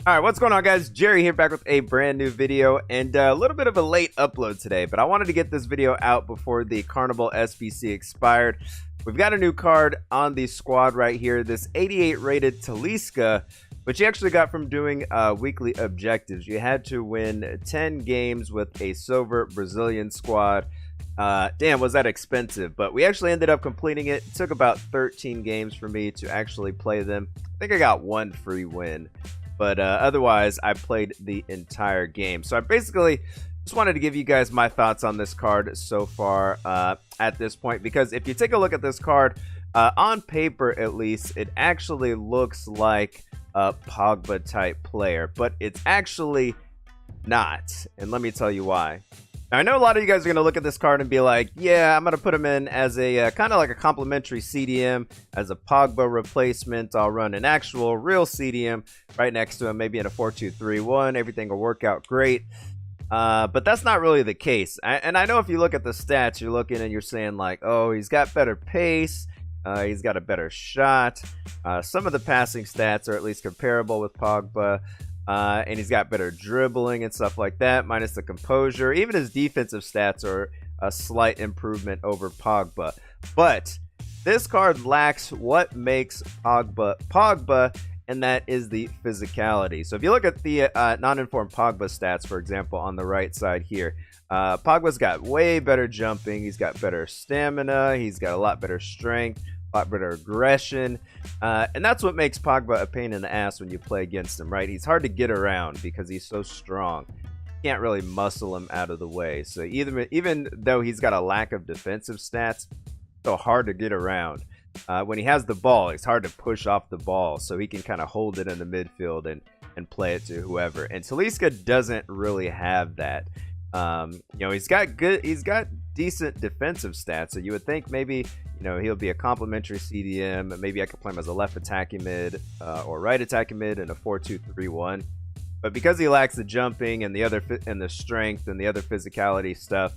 All right, what's going on, guys? Jerry here, back with a brand new video, and a little bit of a late upload today, but I wanted to get this video out before the Carniball SBC expired. We've got a new card on the squad right here, this 88 rated Talisca, which you actually got from doing weekly objectives. You had to win 10 games with a silver Brazilian squad. Damn, was that expensive, but we actually ended up completing it. It took about 13 games for me to actually play them. I think I got one free win. But otherwise, I played the entire game. So I basically just wanted to give you guys my thoughts on this card so far at this point. Because if you take a look at this card, on paper at least, it actually looks like a Pogba type player. But it's actually not. And let me tell you why. Now, I know a lot of you guys are going to look at this card and be like, yeah, I'm going to put him in as a kind of like a complimentary CDM, as a Pogba replacement. I'll run an actual real CDM right next to him, maybe in a 4-2-3-1. Everything will work out great. But that's not really the case. And I know if you look at the stats, you're looking and you're saying like, oh, he's got better pace. He's got a better shot. Some of the passing stats are at least comparable with Pogba. And he's got better dribbling and stuff like that, minus the composure. Even his defensive stats are a slight improvement over Pogba. But this card lacks what makes Pogba Pogba, and that is the physicality. So if you look at the non-informed Pogba stats, for example, on the right side here, Pogba's got way better jumping. He's got better stamina. He's got a lot better strength, a lot better aggression, and that's what makes Pogba a pain in the ass when you play against him, right? He's hard to get around because he's so strong. You can't really muscle him out of the way. So even though he's got a lack of defensive stats, it's so hard to get around. When he has the ball, it's hard to push off the ball, so he can kind of hold it in the midfield and play it to whoever. And Talisca doesn't really have that. You know, he's got decent defensive stats, so you would think maybe, you know, he'll be a complimentary CDM. Maybe I could play him as a left attacking mid or right attacking mid in a 4-2-3-1. But because he lacks the jumping and the strength and the other physicality stuff,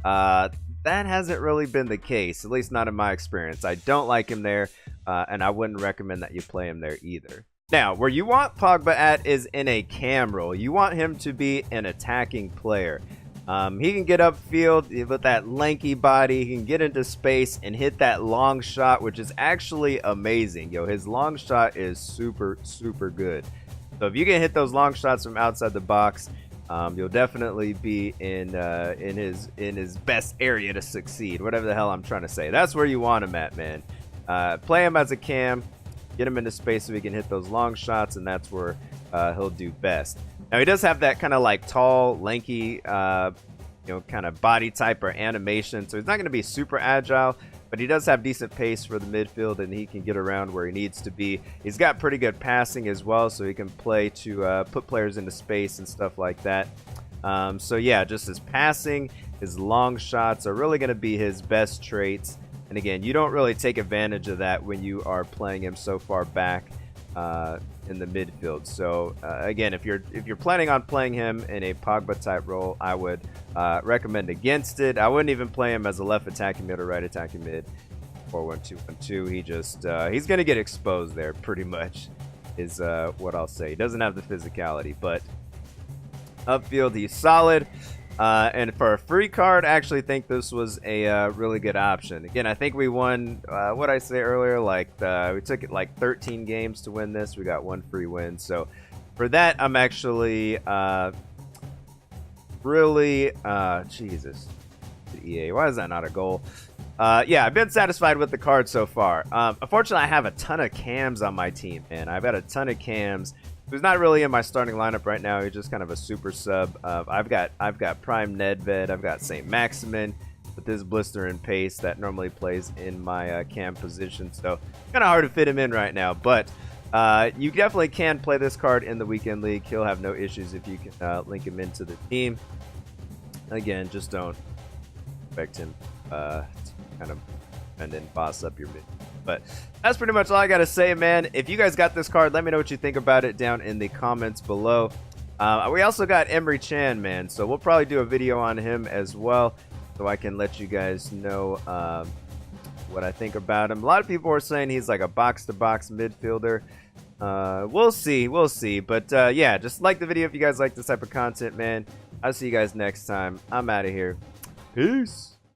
that hasn't really been the case, at least not in my experience. I don't like him there, and I wouldn't recommend that you play him there either. Now, where you want Pogba at is in a cam role. You want him to be an attacking player. He can get upfield with that lanky body. He can get into space and hit that long shot, which is actually amazing. Yo, his long shot is super, super good. So if you can hit those long shots from outside the box, you'll definitely be in his best area to succeed. Whatever the hell I'm trying to say. That's where you want him at, man. Play him as a cam. Get him into space so he can hit those long shots, and that's where he'll do best. Now, he does have that kind of like tall, lanky, kind of body type or animation, so he's not going to be super agile, but he does have decent pace for the midfield, and he can get around where he needs to be. He's got pretty good passing as well, so he can play to put players into space and stuff like that. So yeah, just his passing, his long shots are really going to be his best traits. And again, you don't really take advantage of that when you are playing him so far back in the midfield. So again, if you're planning on playing him in a Pogba type role, I would recommend against it. I wouldn't even play him as a left attacking mid or right attacking mid. 4-1-2-1-2. He just he's gonna get exposed there pretty much, is what I'll say. He doesn't have the physicality, but upfield he's solid. And for a free card, I actually think this was a really good option. Again, I think we won, what I say earlier, like we took it like 13 games to win this. We got one free win. So for that, I'm actually really, Jesus, EA, why is that not a goal? Yeah, I've been satisfied with the card so far. Unfortunately, I have a ton of cams on my team, and I've got a ton of cams. Who's not really in my starting lineup right now. He's just kind of a super sub. I've got Prime Nedved. I've got St. Maximin with his blister and pace that normally plays in my cam position. So kind of hard to fit him in right now. But you definitely can play this card in the weekend league. He'll have no issues if you can link him into the team. Again, just don't expect him to kind of and then boss up your mid. But that's pretty much all I gotta say, man. If you guys got this card, let me know what you think about it down in the comments below. We also got Emery Chan, man, so we'll probably do a video on him as well, so I can let you guys know what I think about him. A lot of people are saying he's like a box-to-box midfielder. We'll see. We'll see. But yeah, just like the video if you guys like this type of content, man. I'll see you guys next time. I'm out of here. Peace.